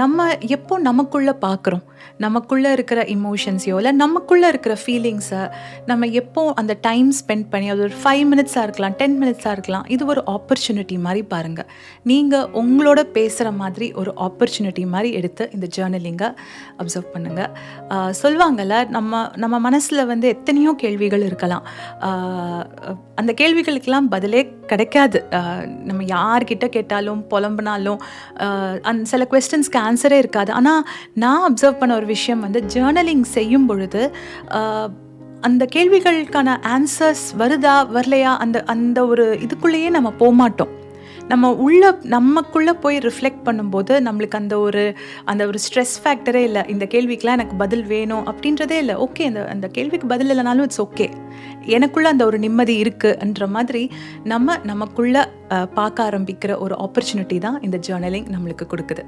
நம்ம எப்போ நமக்குள்ளே பார்க்குறோம், நமக்குள்ளே இருக்கிற இமோஷன்ஸையோ இல்லை நமக்குள்ளே இருக்கிற ஃபீலிங்ஸை நம்ம எப்போ அந்த டைம் ஸ்பெண்ட் பண்ணி, அது ஒரு 5 மினிட்ஸாக இருக்கலாம், 10 மினிட்ஸாக இருக்கலாம், இது ஒரு ஆப்பர்ச்சுனிட்டி மாதிரி பாருங்கள். நீங்கள் உங்களோட பேசுகிற மாதிரி ஒரு ஆப்பர்ச்சுனிட்டி மாதிரி எடுத்து இந்த ஜேர்னலிங்கை அப்சர்வ் பண்ணுங்கள். சொல்லுவாங்கள்ல, நம்ம நம்ம மனசில் வந்து எத்தனையோ கேள்விகள் இருக்கலாம். அந்த கேள்விகளுக்கெல்லாம் பதிலே கிடைக்காது. நம்ம யார்கிட்ட கேட்டாலும் புலம்புனாலும் சில கொஸ்டின்ஸ்க்கு ஆன்சரே இருக்காது. ஆனால் நான் அப்சர்வ் பண்ண ஒரு விஷயம் வந்து, ஜேர்னலிங் செய்யும் பொழுது அந்த கேள்விகளுக்கான ஆன்சர்ஸ் வருதா வரலையா, அந்த அந்த ஒரு இதுக்குள்ளேயே நம்ம போகமாட்டோம். நம்ம நமக்குள்ளே போய் ரிஃப்ளெக்ட் பண்ணும்போது நம்மளுக்கு அந்த ஒரு ஸ்ட்ரெஸ் ஃபேக்டரே இல்லை. இந்த கேள்விக்கெலாம் எனக்கு பதில் வேணும் அப்படின்றதே இல்லை. ஓகே, அந்த கேள்விக்கு பதில் இல்லைனாலும் இட்ஸ் ஓகே, எனக்குள்ளே அந்த ஒரு நிம்மதி இருக்குன்ற மாதிரி நமக்குள்ளே பார்க்க ஆரம்பிக்கிற ஒரு ஆப்பர்ச்சுனிட்டி தான் இந்த ஜேர்னலிங் நம்மளுக்கு கொடுக்குது.